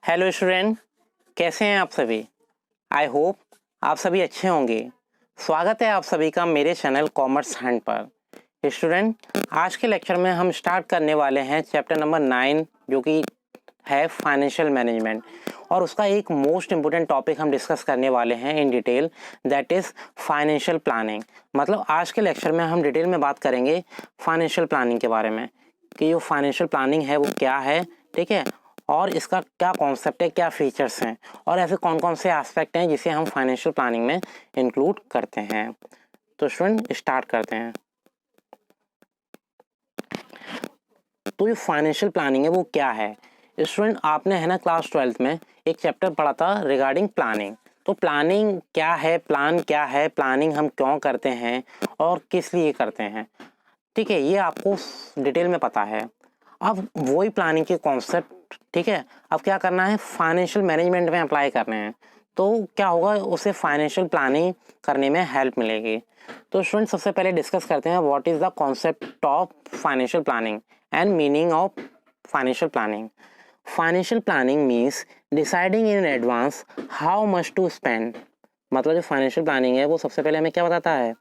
Hello student, कैसे हैं आप सभी। आई होप आप सभी अच्छे होंगे। स्वागत है आप सभी का मेरे चैनल कॉमर्स हंट पर। स्टूडेंट, आज के लेक्चर में हम स्टार्ट करने वाले हैं चैप्टर नंबर 9 जो कि है फाइनेंशियल मैनेजमेंट, और उसका एक मोस्ट इम्पोर्टेंट टॉपिक हम डिस्कस करने वाले हैं in detail, that is financial planning. मतलब आज के लेक्चर में हम डिटेल में बात करेंगे फाइनेंशियल प्लानिंग के बारे में कि जो फाइनेंशियल प्लानिंग है वो क्या है, ठीक है, और इसका क्या कॉन्सेप्ट है, क्या फीचर्स हैं, और ऐसे कौन कौन से एस्पेक्ट हैं जिसे हम फाइनेंशियल प्लानिंग में इंक्लूड करते हैं। तो स्टूडेंट स्टार्ट करते हैं। तो ये फाइनेंशियल प्लानिंग है वो क्या है। स्टूडेंट, आपने है ना क्लास 12th में एक चैप्टर पढ़ा था रिगार्डिंग प्लानिंग। तो प्लानिंग क्या है, प्लान क्या है, प्लानिंग हम क्यों करते हैं और किस लिए करते हैं, ठीक है, ये आपको डिटेल में पता है। अब वही प्लानिंग के कॉन्सेप्ट, ठीक है, अब क्या करना है, फाइनेंशियल मैनेजमेंट में अप्लाई करने हैं। तो क्या होगा, उसे फाइनेंशियल प्लानिंग करने में हेल्प मिलेगी। तो स्टूडेंट सबसे पहले डिस्कस करते हैं what is the concept of financial planning and meaning of financial planning. Financial planning means deciding in advance how much to spend. मतलब जो फाइनेंशियल प्लानिंग है वो सबसे पहले हमें क्या बताता है,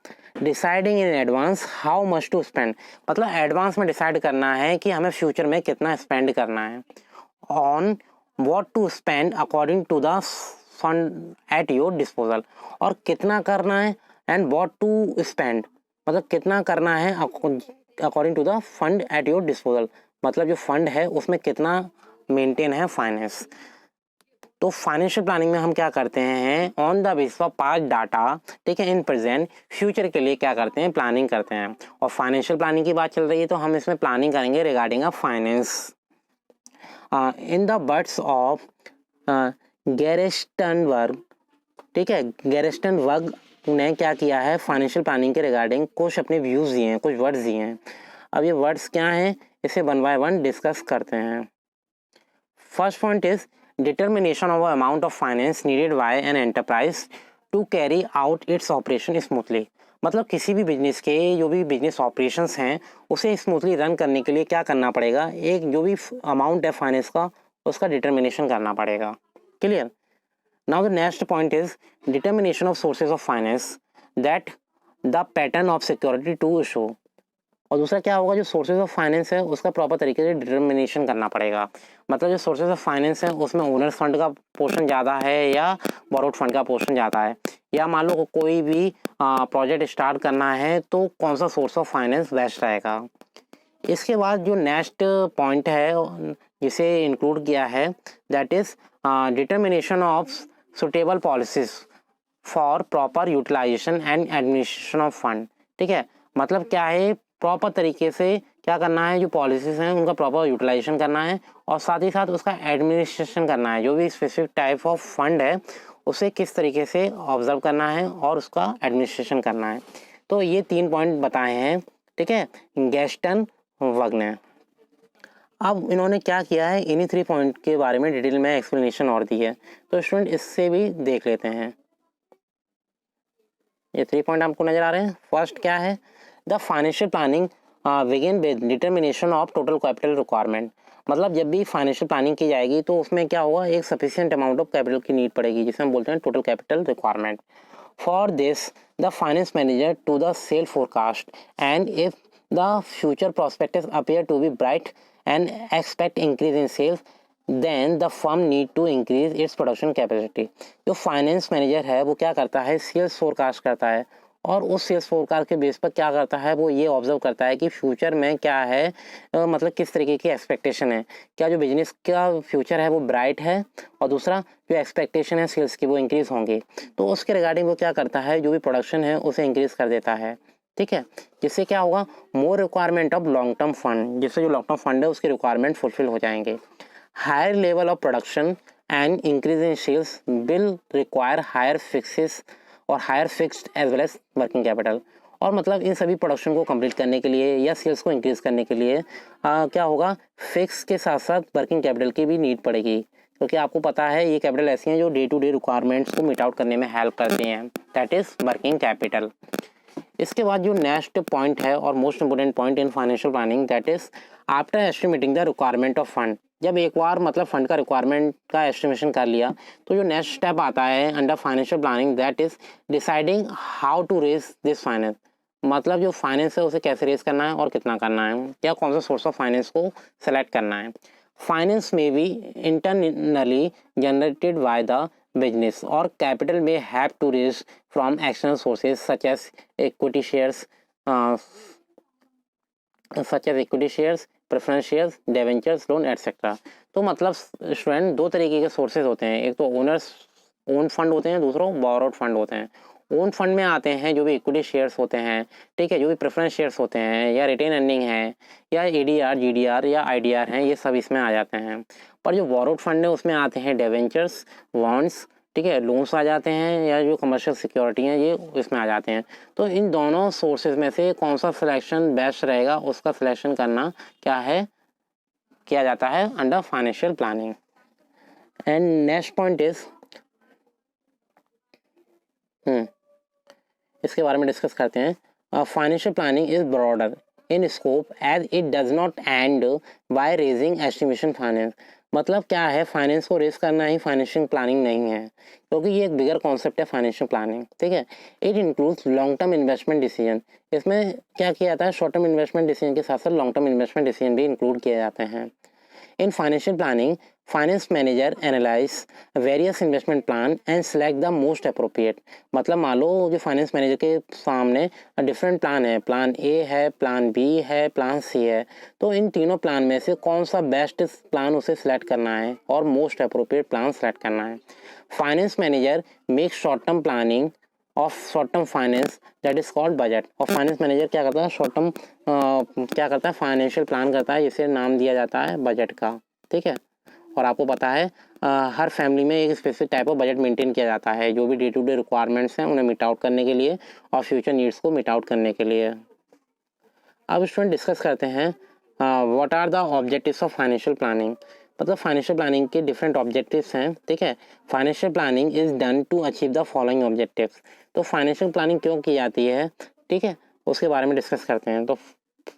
deciding in advance how much to spend. मतलब एडवांस में डिसाइड करना है कि हमें फ्यूचर में कितना स्पेंड करना है, on what to spend according to the fund at your disposal, और कितना करना है, एंड व्हाट टू स्पेंड मतलब कितना करना है according to the fund at your disposal, मतलब जो फंड है उसमें कितना मेंटेन है फाइनेंस। तो फाइनेंशियल प्लानिंग में हम क्या करते हैं, on the basis of past data, ठीक है, इन प्रेजेंट फ्यूचर के लिए क्या करते हैं, प्लानिंग करते हैं। और फाइनेंशियल प्लानिंग की बात चल रही है तो हम इसमें प्लानिंग करेंगे regarding a finance. In the words of Gerstenberg, ठीक है, गैरेस्टनबर्ग ने क्या किया है, फाइनेंशियल प्लानिंग के रिगार्डिंग कुछ अपने व्यूज़ दिए हैं, कुछ वर्ड्स दिए हैं। अब ये वर्ड्स क्या हैं, इसे वन बाय वन डिस्कस करते हैं। First point is determination of amount of finance needed by an enterprise to carry out its operation smoothly। मतलब किसी भी बिजनेस के जो भी बिजनेस ऑपरेशंस हैं उसे स्मूथली रन करने के लिए क्या करना पड़ेगा, एक जो भी अमाउंट है फाइनेंस का उसका डिटर्मिनेशन करना पड़ेगा। Clear. Now the next point is determination of sources of finance that the pattern of security to show. और दूसरा क्या होगा, जो सोर्सेज ऑफ फाइनेंस है उसका प्रॉपर तरीके से डिटर्मिनेशन करना पड़ेगा। मतलब जो सोर्सेज ऑफ फाइनेंस है उसमें ओनर्स फंड का पोर्शन ज़्यादा है या बोरोड फंड का पोर्शन ज़्यादा है, या मान लो कोई भी प्रोजेक्ट स्टार्ट करना है तो कौन सा सोर्स ऑफ फाइनेंस बेस्ट रहेगा। इसके बाद जो नेक्स्ट पॉइंट है जिसे इंक्लूड किया है that is determination of suitable policies for proper utilization and administration of fund. ठीक है, मतलब क्या है, प्रॉपर तरीके से क्या करना है, जो पॉलिसीज हैं उनका प्रॉपर यूटिलाइजेशन करना है, और साथ ही साथ उसका एडमिनिस्ट्रेशन करना है। जो भी स्पेसिफिक टाइप ऑफ फंड है उसे किस तरीके से ऑब्जर्व करना है और उसका एडमिनिस्ट्रेशन करना है। तो ये 3 पॉइंट बताए हैं, ठीक है, गैस्टनबर्ग ने। अब इन्होंने क्या किया है, इन्हीं 3 पॉइंट के बारे में डिटेल में एक्सप्लेनेशन और दी है। तो स्टूडेंट इससे भी देख लेते हैं। ये 3 पॉइंट आपको नजर आ रहे हैं। फर्स्ट क्या है, the financial planning begin with determination of total capital requirement. मतलब जब भी फाइनेंशियल प्लानिंग की जाएगी तो उसमें क्या होगा, एक सफिशिएंट अमाउंट ऑफ कैपिटल की नीड पड़ेगी जिसे हम बोलते हैं total capital requirement. For this the finance manager to the sale forecast and if the future prospectus appear to be bright and expect increase in sales then the firm need to increase its production capacity. जो finance manager है वो क्या करता है, sales forecast करता है, और उस सेल्स फोरकास्ट के बेस पर क्या करता है, वो ये ऑब्जर्व करता है कि फ्यूचर में क्या है, मतलब किस तरीके की एक्सपेक्टेशन है, क्या जो बिजनेस का फ्यूचर है वो ब्राइट है, और दूसरा जो एक्सपेक्टेशन है सेल्स की वो इंक्रीज होंगी। तो उसके रिगार्डिंग वो क्या करता है, जो भी प्रोडक्शन है उसे इंक्रीज कर देता है। ठीक है, जिससे क्या होगा, more requirement of long term fund, जिससे जो लॉन्ग टर्म फंड है उसके रिक्वायरमेंट फुलफिल हो जाएंगे। Higher level of production and increase in sales will require higher fixes और higher fixed as well as working capital. और मतलब इन सभी प्रोडक्शन को कंप्लीट करने के लिए या सेल्स को इंक्रीज करने के लिए क्या होगा, फिक्स के साथ साथ वर्किंग कैपिटल की भी नीड पड़ेगी, क्योंकि आपको पता है ये कैपिटल ऐसी हैं जो डे टू डे रिक्वायरमेंट्स को मीट आउट करने में हेल्प करती हैं, दैट इज वर्किंग कैपिटल। इसके बाद जो नेक्स्ट पॉइंट है और most important point in financial planning that is after estimating the requirement of fund, जब एक बार मतलब फंड का रिक्वायरमेंट का एस्टिमेशन कर लिया तो जो नेक्स्ट स्टेप आता है under financial planning that is deciding how to raise this finance. मतलब जो फाइनेंस है उसे कैसे रेज करना है और कितना करना है, या कौन सा सोर्स ऑफ फाइनेंस को सेलेक्ट करना है। फाइनेंस में भी internally generated by the business और कैपिटल में have to raise from external sources such as equity shares, preference shares, debentures, loan etcetera. तो मतलब स्टूडेंट दो तरीके के सोर्सेज होते हैं, एक तो ओनर्स ओन फंड होते हैं, दूसरा बोरोड फंड होते हैं। ओन फंड में आते हैं जो भी इक्विटी शेयर्स होते हैं, ठीक है, जो भी प्रेफरेंस शेयर्स होते हैं, या रिटेन अर्निंग है, या एडीआर, जीडीआर या आईडीआर हैं, ये सब इसमें आ जाते हैं। पर जो बोरोड फंड है उसमें आते हैं डिवेंचर्स, बॉन्ड्स, ठीक है, लोन्स आ जाते हैं, या जो कमर्शियल सिक्योरिटी हैं ये इसमें आ जाते हैं। तो इन दोनों सोर्सेज में से कौन सा सिलेक्शन बेस्ट रहेगा उसका सिलेक्शन करना क्या है, किया जाता है under financial planning. And next point is इसके बारे में डिस्कस करते हैं। Financial planning is broader in scope as it does not end by raising estimation finance. मतलब क्या है, फाइनेंस को रेज करना ही फाइनेंशियल प्लानिंग नहीं है, क्योंकि ये एक बिगर कॉन्सेप्ट है फाइनेंशियल प्लानिंग, ठीक है। It includes long term investment decision. इसमें क्या किया जाता है, शॉर्ट टर्म इन्वेस्टमेंट डिसीजन के साथ साथ लॉन्ग टर्म इन्वेस्टमेंट डिसीजन भी इंक्लूड किए जाते हैं। In financial planning, finance manager analyze various investment plan and select the most appropriate। मतलब मान लो जो फाइनेंस मैनेजर के सामने डिफरेंट प्लान है, प्लान ए है, प्लान बी है, प्लान सी है, तो इन तीनों प्लान में से कौन सा बेस्ट प्लान उसे सिलेक्ट करना है और मोस्ट अप्रोप्रिएट प्लान सेलेक्ट करना है। Finance manager make short term planning of short term finance that is called budget. और फाइनेंस मैनेजर क्या करता है, शॉर्ट टर्म क्या करता है, फाइनेंशियल प्लान करता है, जिसे नाम दिया जाता है बजट का, ठीक है। और आपको पता है हर फैमिली में एक specific type of budget maintain किया जाता है, जो भी डे टू डे रिक्वायरमेंट्स हैं उन्हें मीट आउट करने के लिए और फ्यूचर नीड्स को मीट आउट करने के लिए। अब स्टूडेंट डिस्कस करते हैं what are the objectives of financial planning. मतलब फाइनेंशियल प्लानिंग के डिफरेंट ऑब्जेक्टिव्स हैं, ठीक है। Financial planning is done to achieve the following objectives. तो फाइनेंशियल प्लानिंग क्यों की जाती है, ठीक है, उसके बारे में डिस्कस करते हैं। तो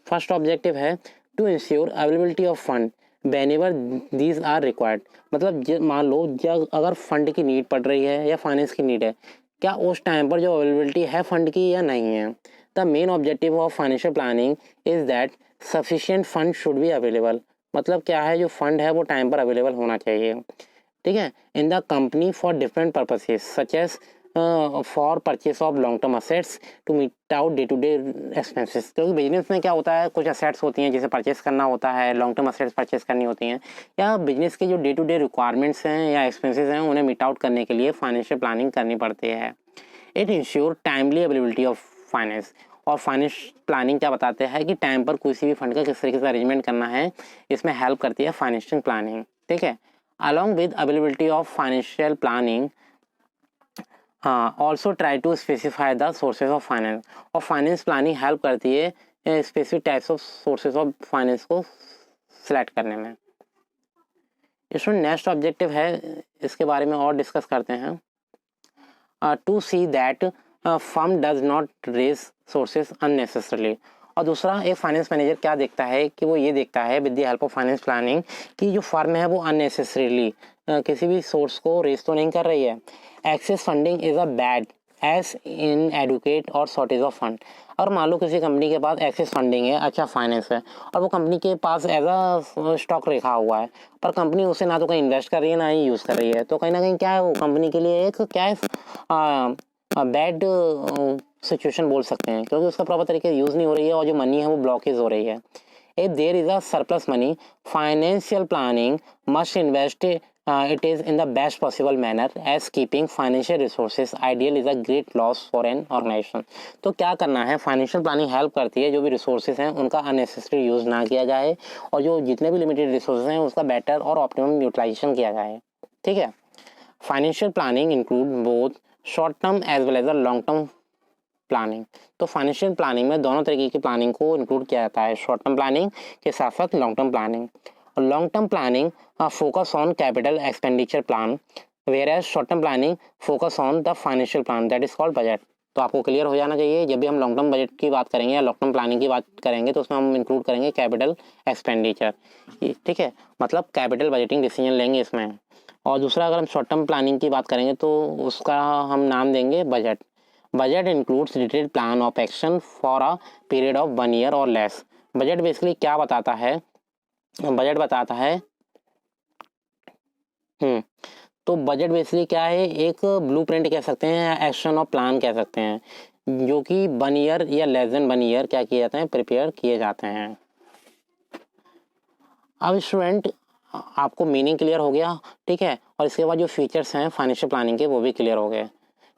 फर्स्ट ऑब्जेक्टिव है to ensure availability of fund whenever these are required. मतलब मान लो जब अगर फंड की नीड पड़ रही है या फाइनेंस की नीड है, क्या उस टाइम पर जो अवेलेबिलिटी है फंड की या नहीं है। The main objective of financial planning is that sufficient fund should be available. मतलब क्या है, जो फंड है वो टाइम पर अवेलेबल होना चाहिए, ठीक है, in the company for different purposes such as for purchase of long term assets to meet out day to day expenses. क्योंकि बिजनेस में क्या होता है, कुछ असेट्स होती हैं जिसे परचेस करना होता है, लॉन्ग टर्म असेट्स परचेस करनी होती हैं, या बिजनेस के जो डे टू डे रिक्वायरमेंट्स हैं या एक्सपेंसेस हैं उन्हें मीट आउट करने के लिए फाइनेंशियल प्लानिंग करनी पड़ती है। It ensure timely availability of finance. और फाइनेंस प्लानिंग क्या बताते हैं कि टाइम पर किसी भी फंड का किस तरीके से अरेंजमेंट करना है, इसमें हेल्प करती है फाइनेंशियल प्लानिंग, ठीक है। Along with availability of financial planning also try to specify the sources of finance. और फाइनेंस प्लानिंग हेल्प करती है specific types of sources of finance को सिलेक्ट करने में। इसमें नेक्स्ट ऑब्जेक्टिव है, इसके बारे में और डिस्कस करते हैं। To see that firm does not raise sources unnecessarily. और दूसरा, एक फाइनेंस मैनेजर क्या देखता है कि वो ये देखता है with the help of finance planning कि जो फर्म है वो अननेसेसरीली किसी भी सोर्स को रेज तो नहीं कर रही है। Excess funding is a bad as inadequate or shortage of fund. और मान लो किसी कंपनी के पास एक्सेस फंडिंग है, अच्छा फाइनेंस है, और वो कंपनी के पास एज अ स्टॉक रखा हुआ है, पर कंपनी उसे ना तो कहीं इन्वेस्ट कर रही है ना ही यूज़ कर रही है, तो कहीं ना कहीं क्या है, वो कंपनी के लिए एक क्या है, बैड सिचुएशन बोल सकते हैं, क्योंकि उसका प्रॉपर तरीके से यूज़ नहीं हो रही है और जो मनी है वो ब्लॉकेज हो रही है। If there is a surplus money, financial planning must invest it is in the best possible manner as keeping financial resources ideal is a great loss for an organization। तो क्या करना है, financial planning help करती है जो भी resources हैं उनका अननेसेसरी यूज़ ना किया जाए, और जो जितने भी लिमिटेड रिसोर्सेज हैं उसका बेटर और ऑप्टिमम यूटिलाइजेशन किया जाए, ठीक है। Financial planning include both short term as well as a long term planning. तो फाइनेंशियल प्लानिंग में दोनों तरीके की प्लानिंग को इंक्लूड किया जाता है, शॉर्ट टर्म प्लानिंग के साथ साथ long term planning. Long term planning focus on capital expenditure plan, whereas short term planning focus on the financial plan that is called budget। तो आपको क्लियर हो जाना चाहिए, जब भी हम लॉन्ग टर्म बजट की बात करेंगे या लॉन्ग टर्म प्लानिंग की बात करेंगे तो उसमें हम इंक्लूड करेंगे कैपिटल एक्सपेंडिचर, ठीक है, मतलब कैपिटल बजटिंग डिसीजन लेंगे इसमें। और दूसरा अगर हम शॉर्ट टर्म प्लानिंग की बात करेंगे तो उसका हम नाम देंगे budget. Budget includes detailed plan of action for a period of 1 year और लेस। बजट बेसिकली क्या बताता है, बजट बताता है तो बजट बेसिकली क्या है, एक ब्लूप्रिंट कह सकते हैं या एक्शन और प्लान कह सकते हैं जो कि 1 ईयर या लेस देन 1 ईयर क्या किए जाते हैं, प्रिपेयर किए जाते हैं। अब स्टूडेंट आपको मीनिंग क्लियर हो गया, ठीक है, और इसके बाद जो फीचर्स हैं फाइनेंशियल प्लानिंग के वो भी क्लियर हो गए,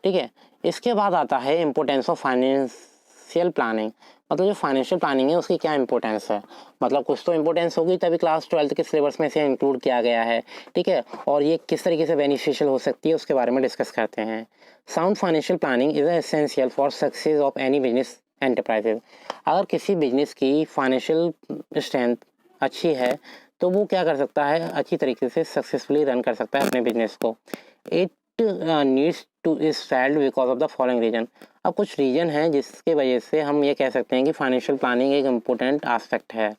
ठीक है। इसके बाद आता है इम्पोर्टेंस ऑफ फाइनेंशियल प्लानिंग, मतलब जो फाइनेंशियल प्लानिंग है उसकी क्या इंपॉर्टेंस है, मतलब कुछ तो इंपॉर्टेंस होगी तभी क्लास 12th के सिलेबस में इसे इंक्लूड किया गया है, ठीक है, और ये किस तरीके से बेनिफिशियल हो सकती है उसके बारे में डिस्कस करते हैं। Sound financial planning is essential for success of any business enterprises. अगर किसी बिजनेस की फाइनेंशियल स्ट्रेंथ अच्छी है तो वो क्या कर सकता है, अच्छी तरीके से सक्सेसफुली रन कर सकता है अपने बिजनेस को। It needs to is failed because of the following reason. अब कुछ रीजन है जिसके वजह से हम ये कह सकते हैं कि फाइनेंशियल प्लानिंग एक इम्पोर्टेंट आस्पेक्ट है।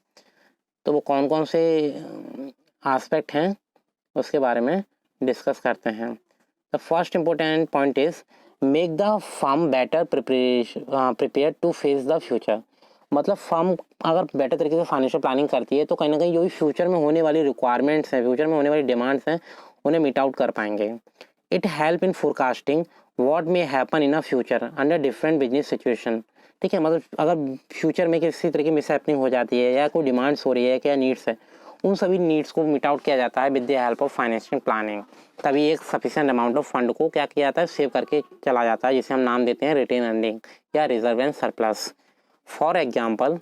तो वो कौन कौन से आस्पेक्ट हैं उसके बारे में डिस्कस करते हैं। The first important point is make the firm better prepare to face the future. मतलब फर्म अगर बेटर तरीके से फाइनेंशियल प्लानिंग करती है तो कहीं ना कहीं जो भी फ्यूचर में होने वाली रिक्वायरमेंट्स हैं, फ्यूचर में होने वाली डिमांड्स हैं, उन्हें मीट आउट कर पाएंगे। It help in forecasting what may happen in a future under different business situation, ठीक है, मतलब अगर फ्यूचर में किसी तरह की मिसहैपनिंग हो जाती है या कोई डिमांड्स हो रही है, क्या नीड्स है, उन सभी नीड्स को मीट आउट किया जाता है with the help of financial planning. तभी एक सफिशिएंट अमाउंट ऑफ फंड को क्या किया जाता है, सेव करके चला जाता है, जिसे हम नाम देते हैं रिटेन अर्निंग या reserve and surplus. For example,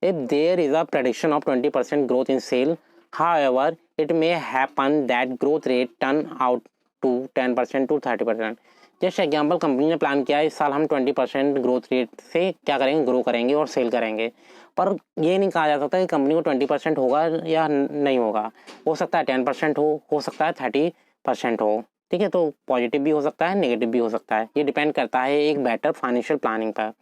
if there is a prediction of 20% growth in sale, however, it may happen that growth rate turn out to 10% to 30%। जैसे एग्जाम्पल कंपनी ने प्लान किया इस साल हम 20% ग्रोथ रेट से क्या करेंगे, ग्रो करेंगे और सेल करेंगे, पर ये नहीं कहा जा सकता कि कंपनी को 20% होगा या नहीं होगा, हो सकता है 10% हो सकता है 30% हो, ठीक है, तो पॉजिटिव भी हो सकता है, नेगेटिव भी हो सकता है, ये डिपेंड करता है एक बेटर फाइनेंशियल प्लानिंग पर।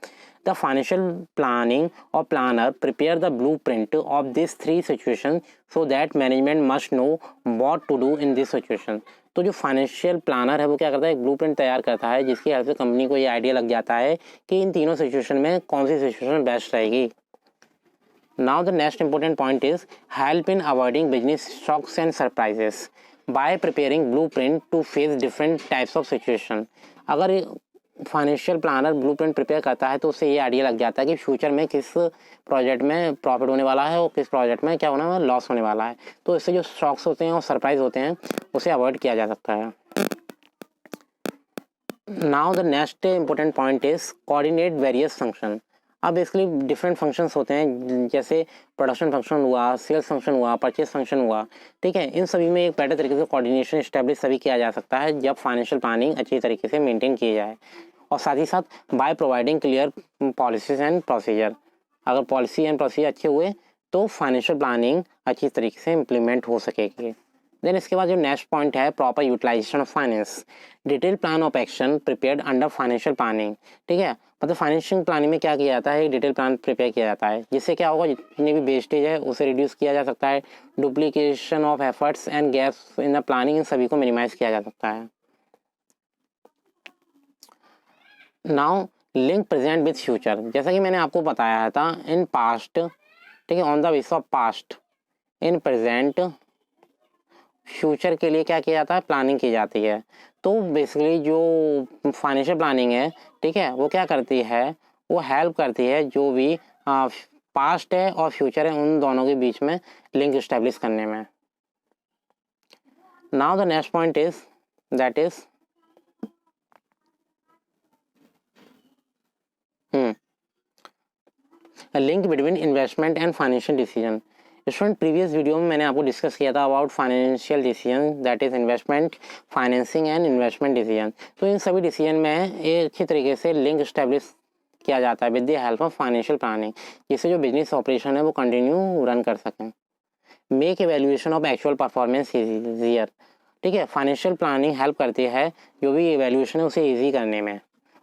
The financial planning or planner prepare the blueprint of these three situations so that management must know what to do in this situation। तो जो फाइनेंशियल प्लानर है वो क्या करता है, एक ब्लूप्रिंट तैयार करता है जिसकी हेल्प से कंपनी को ये आइडिया लग जाता है कि इन तीनों सिचुएशन में कौन सी सिचुएशन बेस्ट रहेगी। Now the next important point is help in avoiding business shocks and surprises by preparing blueprint to face different types of situation। अगर फाइनेंशियल प्लानर ब्लूप्रिंट प्रिपेयर करता है तो उससे ये आइडिया लग जाता है कि फ्यूचर में किस प्रोजेक्ट में प्रॉफिट होने वाला है और किस प्रोजेक्ट में क्या होना है, लॉस होने वाला है, तो इससे जो शॉक्स होते हैं और सरप्राइज होते हैं उसे अवॉइड किया जा सकता है। Now the next important point is coordinate various function. अब बेसिकली डिफरेंट फंक्शंस होते हैं, जैसे प्रोडक्शन फंक्शन हुआ, सेल्स फंक्शन हुआ, परचेज फंक्शन हुआ, ठीक है, इन सभी में एक बेटर तरीके से कोऑर्डिनेशन इस्टेब्लिश सभी किया जा सकता है जब फाइनेंशियल प्लानिंग अच्छी तरीके से मेंटेन की जाए, और साथ ही साथ by providing clear policies and procedure. अगर पॉलिसी एंड प्रोसीजर अच्छे हुए तो फाइनेंशियल प्लानिंग अच्छी तरीके से इम्प्लीमेंट हो सकेगी। देन इसके बाद जो नेक्स्ट पॉइंट है proper utilization of finance, detail plan of action prepared under financial planning, ठीक है, मतलब फाइनेंशियल प्लानिंग में क्या किया जाता है, एक डिटेल प्लान प्रिपेयर किया जाता है जिससे क्या होगा, जितनी भी वेस्टेज है उसे रिड्यूस किया जा सकता है, duplication of efforts and gaps in the planning, इन सभी को मिनिमाइज किया जा सकता है। Now link present with future, जैसा कि मैंने आपको बताया था इन पास्ट, ठीक है, on the basis of past, in present, future के लिए क्या किया जाता है, प्लानिंग की जाती है। तो बेसिकली जो फाइनेंशियल प्लानिंग है, ठीक है, वो क्या करती है, वो हेल्प करती है जो भी पास्ट है और फ्यूचर है उन दोनों के बीच में लिंक इस्टेब्लिश करने में। Now the next point is that is link between investment and financial decision. Student previous video में मैंने आपको डिस्कस किया था about financial decision, that is investment, financing and investment decision. तो इन सभी डिसीजन में एक अच्छी तरीके से लिंक इस्टेब्लिश किया जाता है with the help of financial planning, जिससे जो बिजनेस ऑपरेशन है वो कंटिन्यू रन कर सकें। Make evaluation of actual performance easier, ठीक है, फाइनेंशियल प्लानिंग हेल्प करती है जो भी एवेल्यूएशन है उसे ईजी करने में,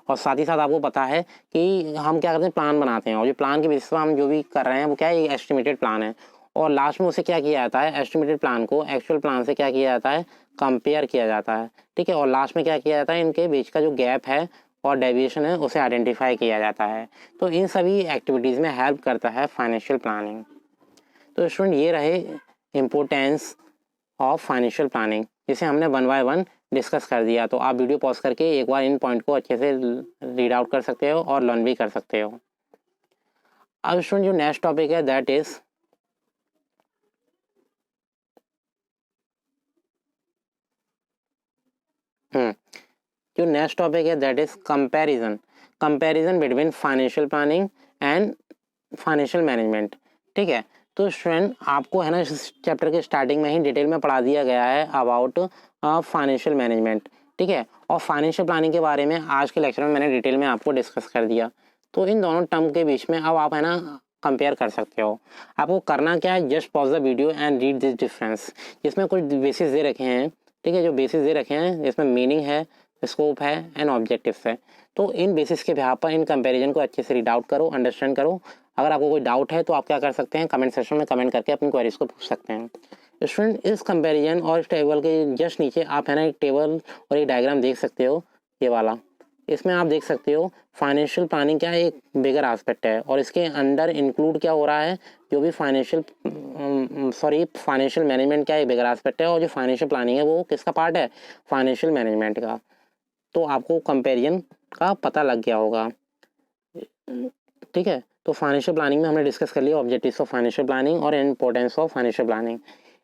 और साथ ही साथ आपको पता है कि हम क्या करते हैं, प्लान बनाते हैं, और जो प्लान के बेसिस पर हम जो भी कर रहे हैं वो क्या है, ये एस्टिमेटेड प्लान है। और लास्ट में उसे क्या किया जाता है, एस्टिमेटेड प्लान को एक्चुअल प्लान से क्या किया जाता है, कंपेयर किया जाता है, ठीक है। और लास्ट में क्या किया जाता है, इनके बीच का जो गैप है और डेविएशन है उसे आइडेंटिफाई किया जाता है। तो इन सभी एक्टिविटीज़ में हेल्प करता है फाइनेंशियल प्लानिंग। तो स्टूडेंट ये रहे इम्पोर्टेंस ऑफ फाइनेंशियल प्लानिंग, जिसे हमने 1 बाय 1 डिस्कस कर दिया। तो आप वीडियो पॉज करके एक बार इन पॉइंट को अच्छे से रीड आउट कर सकते हो और लर्न भी कर सकते हो। अब स्टूडेंट जो नेक्स्ट टॉपिक है दैट इज जो नेक्स्ट टॉपिक है that is comparison between financial planning and financial management, ठीक है। तो स्टूडेंट आपको है ना इस चैप्टर के स्टार्टिंग में ही डिटेल में पढ़ा दिया गया है अबाउट फाइनेंशियल मैनेजमेंट, ठीक है। और फाइनेंशियल प्लानिंग के बारे में आज के लेक्चर में मैंने डिटेल में आपको डिस्कस कर दिया। तो इन दोनों टर्म के बीच में अब आप है ना कंपेयर कर सकते हो। आपको करना क्या है, just pause the video and read this difference. जिसमें कुछ बेसिस दे रखे हैं, ठीक है, जो बेसिस दे रखे हैं जिसमें मीनिंग है, स्कोप है एंड ऑब्जेक्टिव्स है। तो इन बेसिस के बिहाफ पर इन कंपैरिजन को अच्छे से रीड आउट करो, अंडरस्टैंड करो। अगर आपको कोई डाउट है तो आप क्या कर सकते हैं, कमेंट सेक्शन में कमेंट करके अपनी क्वेरीज को पूछ सकते हैं। स्टूडेंट इस कंपैरिजन और इस टेबल के जस्ट नीचे आप है ना एक टेबल और एक डायग्राम देख सकते हो, ये वाला। इसमें आप देख सकते हो फाइनेंशियल प्लानिंग क्या है, एक बिगर एस्पेक्ट है, और इसके अंदर इंक्लूड क्या हो रहा है, जो भी फाइनेंशियल मैनेजमेंट क्या है, बिगर एस्पेक्ट है, और जो फाइनेंशियल प्लानिंग है वो किसका पार्ट है, फाइनेंशियल मैनेजमेंट का। तो आपको कंपेरिजन का पता लग गया होगा, ठीक है। तो फाइनेंशियल प्लानिंग में हमने डिस्कस कर लिया ऑब्जेक्टिव्स ऑफ फाइनेंशियल प्लानिंग और इंपॉर्टेंस ऑफ फाइनेंशियल प्लानिंग।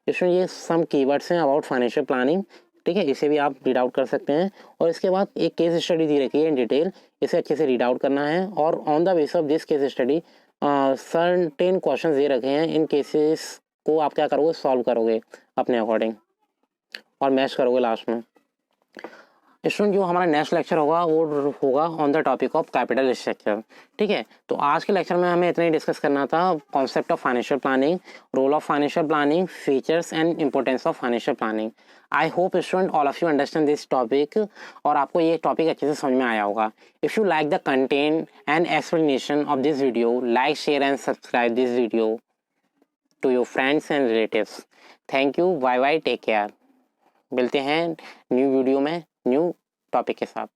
इसमें ये सम कीवर्ड्स हैं अबाउट फाइनेंशियल प्लानिंग, ठीक है। इसे भी आप रीड आउट कर सकते हैं। और इसके बाद एक केस स्टडी दी रखी है इन डिटेल, इसे अच्छे से रीड आउट करना है, और on the base of this case study certain question दे रखे हैं। इन केसेस को आप क्या करोगे, सॉल्व करोगे अपने अकॉर्डिंग और मैच करोगे लास्ट में। स्टूडेंट जो हमारा नेक्स्ट लेक्चर होगा वो होगा on the topic of capital structure, ठीक है। तो आज के लेक्चर में हमें इतना ही डिस्कस करना था, concept of financial planning, role of financial planning, features and importance of financial planning. I hope student all of you understand this topic, और आपको ये टॉपिक अच्छे से समझ में आया होगा। If you like the content and explanation of this video, like share and subscribe this video to your friends and relatives. Thank you, bye bye, take care. मिलते हैं न्यू वीडियो में न्यू टॉपिक के साथ।